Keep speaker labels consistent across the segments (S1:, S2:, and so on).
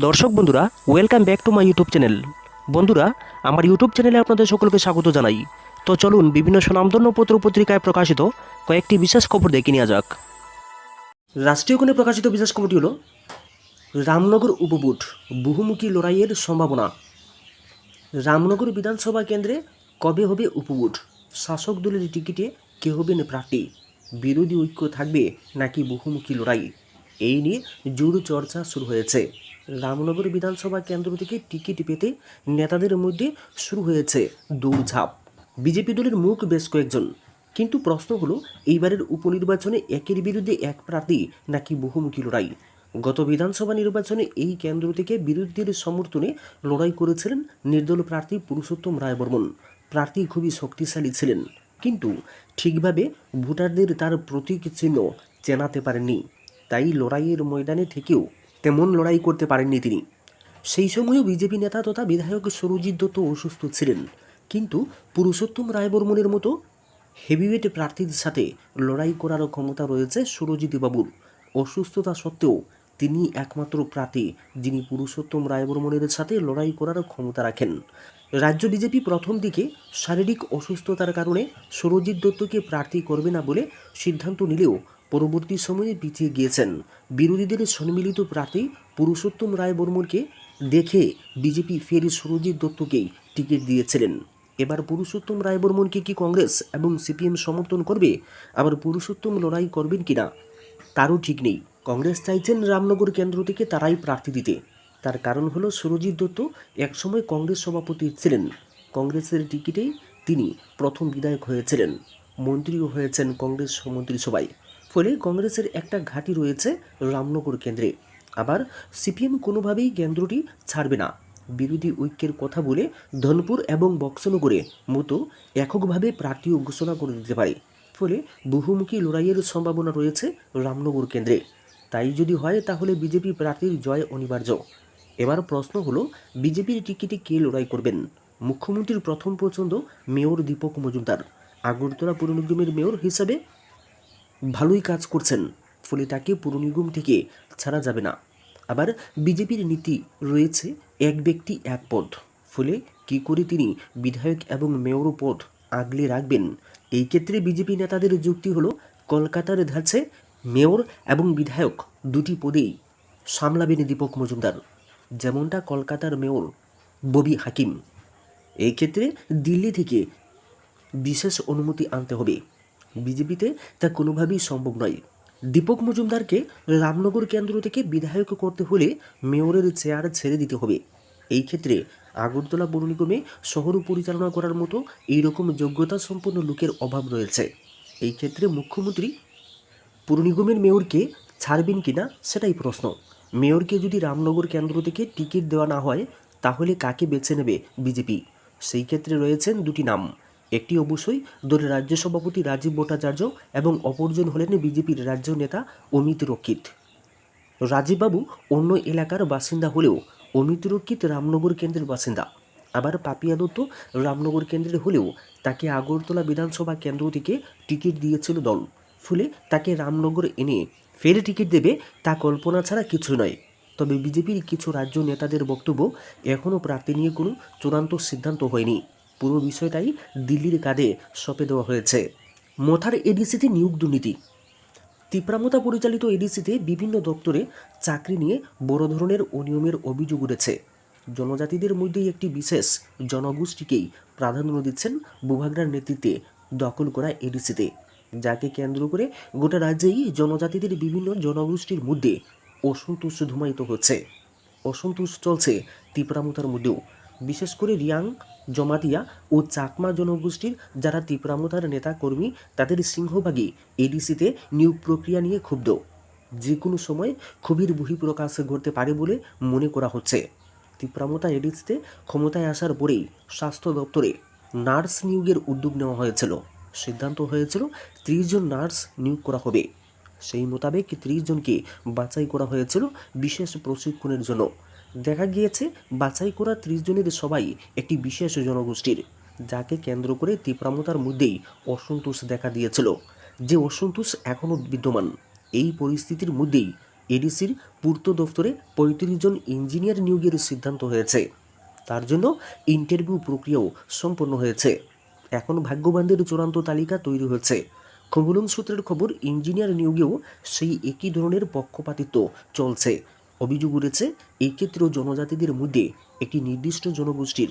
S1: দর্শক বন্ধুরা, welcome back to my YouTube channel. বন্ধুরা, আমার ইউটিউব চ্যানেলে আপনাদের সকলকে স্বাগত জানাই। তো চলুন বিভিন্ন স্বনামধন্য পত্র পত্রিকায় প্রকাশিত কয়েকটি বিশেষ খবর দেখে নেওয়া যাক। রাষ্ট্রীয়কোণে প্রকাশিত বিশেষ খবরটি হল রামনগর উপভোট বহুমুখী লড়াইয়ের সম্ভাবনা। রামনগর বিধানসভা কেন্দ্রে কবে হবে উপভোট? শাসক দলের টিকিটে কে হবেন প্রার্থী? বিরোধী ঐক্য থাকবে নাকি বহুমুখী লড়াই? এই নিয়ে জোর চর্চা শুরু হয়েছে। রামনগর বিধানসভা কেন্দ্র থেকে টিকিট পেতে নেতাদের মধ্যে শুরু হয়েছে দৌড়ঝাঁপ। বিজেপি দলের মুখ বেশ কয়েকজন, কিন্তু প্রশ্ন হলো এইবারের উপনির্বাচনে একের বিরুদ্ধে এক প্রার্থী নাকি বহুমুখী লড়াই? গত বিধানসভা নির্বাচনে এই কেন্দ্র থেকে বিরোধীদের সমর্থনে লড়াই করেছিলেন নির্দল প্রার্থী পুরুষোত্তম রায়বর্মন। প্রার্থী খুবই শক্তিশালী ছিলেন, কিন্তু ঠিকভাবে ভোটারদের তার প্রতীক চিহ্ন চেনাতে পারেননি। তাই লড়াইয়ের ময়দানে থেকেও তেমন লড়াই করতে পারেননি তিনি। সেই সময়ও বিজেপি নেতা তথা বিধায়ক সুরজিৎ দত্ত অসুস্থ ছিলেন, কিন্তু পুরুষোত্তম রায়বর্মনের মতো হেভিওয়েট প্রার্থীর সাথে লড়াই করার ক্ষমতা রয়েছে সুরজিৎ বাবুর। অসুস্থতা সত্ত্বেও তিনি একমাত্র প্রার্থী যিনি পুরুষোত্তম রায়বর্মনের সাথে লড়াই করার ক্ষমতা রাখেন। রাজ্য বিজেপি প্রথম দিকে শারীরিক অসুস্থতার কারণে সুরজিৎ দত্তকে প্রার্থী করবে না বলে সিদ্ধান্ত নিলেও পরবর্তী সময়ে পিছিয়ে গিয়েছেন। বিরোধীদের সম্মিলিত প্রার্থী পুরুষোত্তম রায়বর্মনকে দেখে বিজেপি ফের সুরজিৎ দত্তকেই টিকিট দিয়েছিলেন। এবার পুরুষোত্তম রায়বর্মনকে কি কংগ্রেস এবং সিপিএম সমর্থন করবে? আবার পুরুষোত্তম লড়াই করবেন কিনা তারও ঠিক নেই। কংগ্রেস চাইছেন রামনগর কেন্দ্র থেকে তারাই প্রার্থী দিতে। তার কারণ হলো সুরজিৎ দত্ত একসময় কংগ্রেস সভাপতি ছিলেন। কংগ্রেসের টিকিটেই তিনি প্রথম বিধায়ক হয়েছিলেন, মন্ত্রীও হয়েছেন কংগ্রেস মন্ত্রিসভায়। ফলে কংগ্রেসের একটা ঘাঁটি রয়েছে রামনগর কেন্দ্রে। আবার সিপিএম কোনোভাবেই কেন্দ্রটি ছাড়বে না। বিরোধী ঐক্যের কথা বলে ধনপুর এবং বক্সনগরে মতো এককভাবে প্রার্থীও ঘোষণা করে দিতে পারে। ফলে বহুমুখী লড়াইয়ের সম্ভাবনা রয়েছে রামনগর কেন্দ্রে। তাই যদি হয় তাহলে বিজেপি প্রার্থীর জয় অনিবার্য। এবার প্রশ্ন হলো, বিজেপির টিকিটে কে লড়াই করবেন? মুখ্যমন্ত্রীর প্রথম পছন্দ মেয়র দীপক মজুমদার। আগরতলা পুর নিগমের মেয়র হিসাবে ভালোই কাজ করছেন, ফলে তাকে পুর নিগম থেকে ছাড়া যাবে না। আবার বিজেপির নীতি রয়েছে এক ব্যক্তি এক পদ, ফলে কী করে তিনি বিধায়ক এবং মেয়র পদ আগলে রাখবেন? এই ক্ষেত্রে বিজেপি নেতাদের যুক্তি হলো, কলকাতার ধাঁচে মেয়র এবং বিধায়ক দুটি পদেই সামলাবেন দীপক মজুমদার, যেমনটা কলকাতার মেয়র ববি হাকিম। এই ক্ষেত্রে দিল্লি থেকে বিশেষ অনুমতি আনতে হবে। বিজেপিতে তা কোনোভাবেই সম্ভব নয়। দীপক মজুমদারকে রামনগর কেন্দ্র থেকে বিধায়ক করতে হলে মেয়রের চেয়ার ছেড়ে দিতে হবে। এই ক্ষেত্রে আগরতলা পৌর নিগমে শহর পরিচালনা করার মতো এইরকম যোগ্যতা সম্পন্ন লোকের অভাব রয়েছে। এই ক্ষেত্রে মুখ্যমন্ত্রী পুর নিগমের মেয়রকে ছাড়বেন কিনা সেটাই প্রশ্ন। মেয়রকে যদি রামনগর কেন্দ্র থেকে টিকিট দেওয়া না হয় তাহলে কাকে বেছে নেবে বিজেপি? সেই ক্ষেত্রে রয়েছেন দুটি নাম। একটি অবশ্যই দলের রাজ্য সভাপতি রাজীব ভট্টাচার্য এবং অপরজন হলেন বিজেপির রাজ্য নেতা অমিত রক্ষিত। রাজীববাবু অন্য এলাকার বাসিন্দা হলেও অমিত রক্ষিত রামনগর কেন্দ্রের বাসিন্দা। আবার পাপিয়া দত্ত রামনগর কেন্দ্রের হলেও তাকে আগরতলা বিধানসভা কেন্দ্র থেকে টিকিট দিয়েছিল দল। ফলে তাকে রামনগর এনে ফের টিকিট দেবে তা কল্পনা ছাড়া কিছু নয়। তবে বিজেপির কিছু রাজ্য নেতাদের বক্তব্য, এখনও প্রার্থী নিয়ে কোনো চূড়ান্ত সিদ্ধান্ত হয়নি। পুরো বিষয়টাই দিল্লির কাঁধে সঁপে দেওয়া হয়েছে। মথার এডিসিতে নিয়োগ দুর্নীতি। তিপ্রামতা পরিচালিত এডিসিতে বিভিন্ন দপ্তরে চাকরি নিয়ে বড় ধরনের অনিয়মের অভিযোগ উঠেছে। জনজাতিদের মধ্যেই একটি বিশেষ জনগোষ্ঠীকেই প্রাধান্য দিচ্ছেন বুভাগরার নেতৃত্বে দখল করা এডিসিতে, যাকে কেন্দ্র করে গোটা রাজ্যেই জনজাতিদের বিভিন্ন জনগোষ্ঠীর মধ্যে অসন্তোষ ধুমায়িত হচ্ছে। অসন্তোষ চলছে তিপ্রামতার মধ্যেও, বিশেষ করে রিয়াং, জমাতিয়া ও চাকমা জনগোষ্ঠীর যারা তিপ্রামতার নেতা কর্মী তাদের সিংহভাগই এডিসিতে নিয়োগ প্রক্রিয়া নিয়ে ক্ষুব্ধ। যে কোনো সময় ক্ষোভের বহিঃপ্রকাশ ঘটতে পারে বলে মনে করা হচ্ছে। তিপ্রামতা এডিসিতে ক্ষমতায় আসার পরেই স্বাস্থ্য দপ্তরে নার্স নিয়োগের উদ্যোগ নেওয়া হয়েছিল। সিদ্ধান্ত হয়েছিল 30 জন নার্স নিয়োগ করা হবে। সেই মোতাবেক 30 জনকে বাছাই করা হয়েছিল বিশেষ প্রশিক্ষণের জন্য। দেখা গিয়েছে বাছাই করা 30 জনের সবাই একটি বিশেষ জনগোষ্ঠীর, যাকে কেন্দ্র করে তিপ্রামতার মধ্যেই অসন্তোষ দেখা দিয়েছিল, যে অসন্তোষ এখনও বিদ্যমান। এই পরিস্থিতির মধ্যেই এডিসির পূর্ত দফতরে ৩৫ জন ইঞ্জিনিয়ার নিয়োগের সিদ্ধান্ত হয়েছে। তার জন্য ইন্টারভিউ প্রক্রিয়াও সম্পন্ন হয়েছে। এখন ভাগ্যবানদের চূড়ান্ত তালিকা তৈরি হয়েছে। খবরুল সূত্রের খবর, ইঞ্জিনিয়ার নিয়োগেও সেই একই ধরনের পক্ষপাতিত্ব চলছে। অভিযোগ উঠেছে এই ক্ষেত্রেও জনজাতিদের মধ্যে একটি নির্দিষ্ট জনগোষ্ঠীর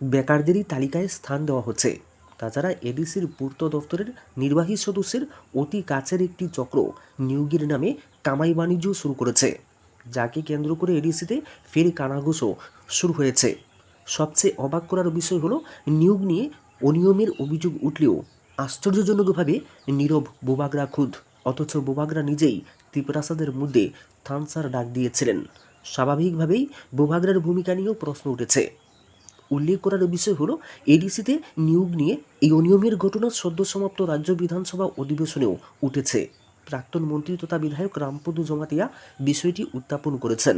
S1: বেকারদেরই তালিকায় স্থান দেওয়া হচ্ছে। তাছাড়া এডিসির পূর্ত দফতরের নির্বাহী সদস্যের অতি কাছের একটি চক্র নিয়োগের নামে কামাই বাণিজ্য শুরু করেছে, যাকে কেন্দ্র করে এডিসিতে ফের কানাঘুষো শুরু হয়েছে। সবচেয়ে অবাক করার বিষয় হলো, নিয়োগ নিয়ে অনিয়মের অভিযোগ উঠলেও আশ্চর্যজনকভাবে নীরব বোবাগরা খুদ। অথচ বোবাগরা নিজেই ত্রিপ্রাসাদের মধ্যে থানসার ডাক দিয়েছিলেন। স্বাভাবিকভাবেই বোবাগরার ভূমিকা নিয়েও প্রশ্ন উঠেছে। উল্লেখ করার বিষয় হলো, এডিসিতে নিয়োগ নিয়ে এই অনিয়মের ঘটনা সদ্য সমাপ্ত রাজ্য বিধানসভা অধিবেশনেও উঠেছে। প্রাক্তন মন্ত্রী তথা বিধায়ক রামপদ জমাতিয়া বিষয়টি উত্থাপন করেছেন।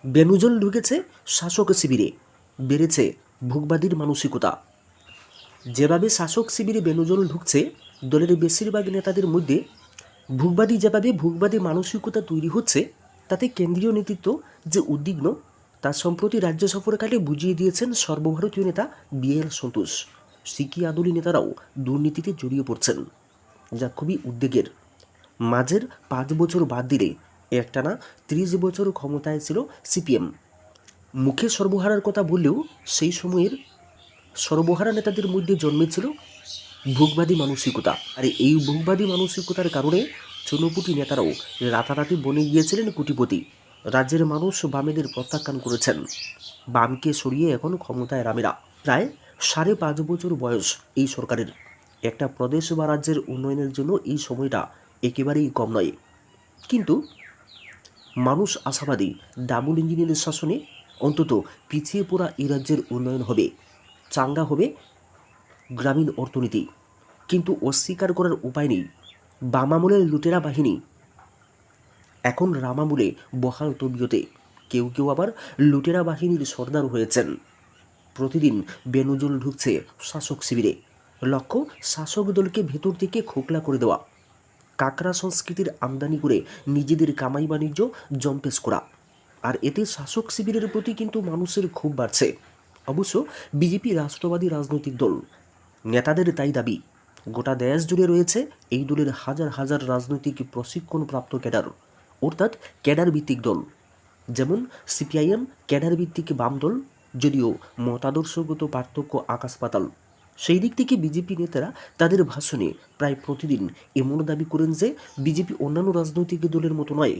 S1: বেনুজল ঢুকেছে শাসক শিবিরে, বেড়েছে ভোগবাদীর মানসিকতা। যেভাবে শাসক শিবিরে বেনুজল ঢুকছে, দলের বেশিরভাগ নেতাদের মধ্যে যেভাবে ভোগবাদী মানসিকতা তৈরি হচ্ছে, তাতে কেন্দ্রীয় নেতৃত্ব যে উদ্বিগ্ন তা সম্প্রতি রাজ্য সফরকালে বুঝিয়ে দিয়েছেন সর্বভারতীয় নেতা বিএল সন্তোষ। সিকি আদলি নেতারাও দুর্নীতিতে জড়িয়ে পড়ছেন, যা খুবই উদ্বেগের। মাঝের 5 বছর বাদ দিলে একটানা 30 বছর ক্ষমতায় ছিল সিপিএম। মুখে সর্বহারার কথা বললেও সেই সময়ের সর্বহারা নেতাদের মধ্যে জন্মেছিল ভোগবাদী মানসিকতা। আর এই ভোগবাদী মানসিকতার কারণে চুনোপুটি নেতারাও রাতারাতি বনে গিয়েছিলেন কোটিপতি। রাজ্যের মানুষ বামেদের প্রত্যাখ্যান করেছেন। বামকে সরিয়ে এখন ক্ষমতায় রামেরা। প্রায় 5.5 বছর বয়স এই সরকারের। একটা প্রদেশ বা রাজ্যের উন্নয়নের জন্য এই সময়টা একেবারেই কম নয়। কিন্তু মানুষ আশাবাদী, ডাবল ইঞ্জিনের শাসনে অন্তত পিছিয়ে পড়া এই রাজ্যের উন্নয়ন হবে, চাঙ্গা হবে গ্রামীণ অর্থনীতি। কিন্তু অস্বীকার করার উপায় নেই, বাম আমলের লুটেরা বাহিনী এখন রামামূলে বহাল তবিয়তে। কেউ কেউ আবার লুটেরা বাহিনীর সর্দার হয়েছেন। প্রতিদিন বেনুজল ঢুকছে শাসক শিবিরে। লক্ষ্য শাসক দলকে ভেতর থেকে খোকলা করে দেওয়া, কাকড়া সংস্কৃতির আমদানি করে নিজেদের কামাই বাণিজ্য জম্পেশ করা। আর এতে শাসক শিবিরের প্রতি কিন্তু মানুষের ক্ষোভ বাড়ছে। অবশ্য বিজেপি রাষ্ট্রবাদী রাজনৈতিক দল, নেতাদের তাই দাবি, গোটা দেশ জুড়ে রয়েছে এই দলের হাজার হাজার রাজনৈতিক প্রশিক্ষণপ্রাপ্ত ক্যাডার, অর্থাৎ ক্যাডার ভিত্তিক দল। যেমন সিপিআইএম ক্যাডার ভিত্তিক বাম দল, যদিও মতাদর্শগত পার্থক্য আকাশ পাতাল। সেই দিক থেকে বিজেপি নেতারা তাদের ভাষণে প্রায় প্রতিদিন এমন দাবি করেন যে বিজেপি অন্যান্য রাজনৈতিক দলের মতো নয়,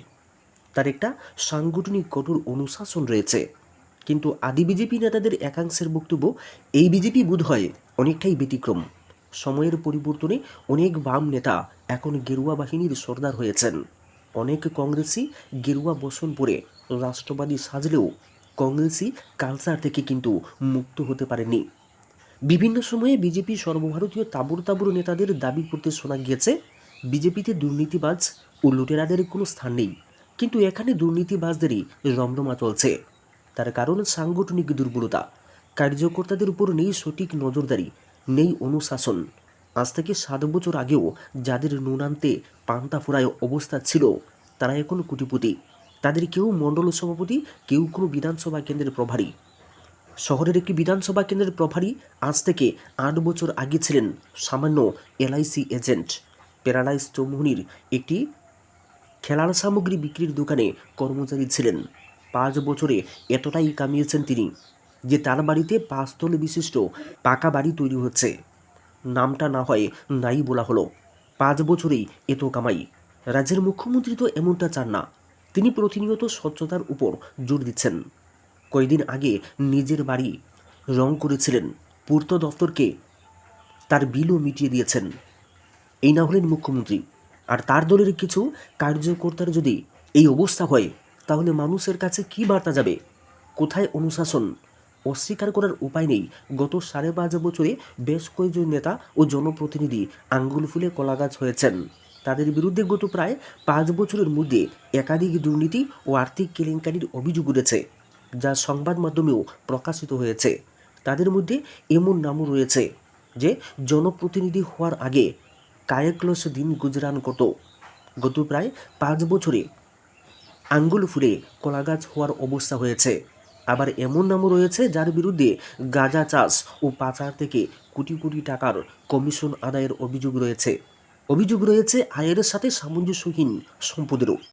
S1: তার একটা সাংগঠনিক কঠোর অনুশাসন রয়েছে। কিন্তু আদি বিজেপি নেতাদের একাংশের বক্তব্য, এই বিজেপি বোধহয় অনেকটাই ব্যতিক্রম। সময়ের পরিবর্তনে অনেক বাম নেতা এখন গেরুয়া বাহিনীর সর্দার হয়েছেন। অনেক কংগ্রেসি গেরুয়া বসন পরে রাষ্ট্রবাদী সাজলেও কংগ্রেসি কালচার থেকে কিন্তু মুক্ত হতে পারেনি। বিভিন্ন সময়ে বিজেপি সর্বভারতীয় তাবড় তাবড় নেতাদের দাবি করতে শোনা গিয়েছে, বিজেপিতে দুর্নীতিবাজ ও লুটেরাদের কোনো স্থান নেই। কিন্তু এখানে দুর্নীতিবাজদেরই রমরমা চলছে। তার কারণ সাংগঠনিক দুর্বলতা, কার্যকর্তাদের উপর নেই সঠিক নজরদারি, নেই অনুশাসন। আজ থেকে 7 বছর আগেও যাদের নুন আনতে পান্তা ফোড়ায় অবস্থা ছিল, তারা এখন কোটিপতি। তাদের কেউ মণ্ডল সভাপতি, কেউ কোনো বিধানসভা কেন্দ্রের প্রভারী। শহরের একটি বিধানসভা কেন্দ্রের প্রভারী আজ থেকে 8 বছর আগে ছিলেন সামান্য এলআইসি এজেন্ট। প্যারাডাইস চৌমুহনীর একটি খেলার সামগ্রী বিক্রির দোকানে কর্মচারী ছিলেন। 5 বছরে এতটাই কামিয়েছেন তিনি যে তার বাড়িতে 5 তল বিশিষ্ট পাকা বাড়ি তৈরি হচ্ছে। নামটা না হয় নাই বলা হলো, 5 বছরেই এত কামাই। রাজ্যের মুখ্যমন্ত্রী তো এমনটা চান না। তিনি প্রতিনিয়ত স্বচ্ছতার উপর জোর দিচ্ছেন। কয়েকদিন আগে নিজের বাড়ি রং করেছিলেন, পূর্ত দফতরকে তার বিলও মিটিয়ে দিয়েছেন। এই না হলেন মুখ্যমন্ত্রী। আর তার দলের কিছু কার্যকর্তার যদি এই অবস্থা হয়, তাহলে মানুষের কাছে কি বার্তা যাবে? কোথায় অনুশাসন? অস্বীকার করার উপায় নেই, গত 5.5 বছরে বেশ কয়েকজন নেতা ও জনপ্রতিনিধি আঙ্গুল ফুলে কলাগাছ হয়েছেন। তাদের বিরুদ্ধে গত প্রায় 5 বছরের মধ্যে একাধিক দুর্নীতি ও আর্থিক কেলেঙ্কারির অভিযোগ উঠেছে, যা সংবাদ মাধ্যমেও প্রকাশিত হয়েছে। তাদের মধ্যে এমন নামও রয়েছে যে জনপ্রতিনিধি হওয়ার আগে কায়েকলস দিন গুজরান করত। গত প্রায় 5 বছরে আঙ্গুল ফুলে কলাগাছ হওয়ার অবস্থা হয়েছে। আবার এমন নামও রয়েছে যার বিরুদ্ধে গাঁজা চাষ ও পাচার থেকে কোটি কোটি টাকার কমিশন আদায়ের অভিযোগ রয়েছে। আয়ের সাথে সামঞ্জস্যহীন সম্পদেরও।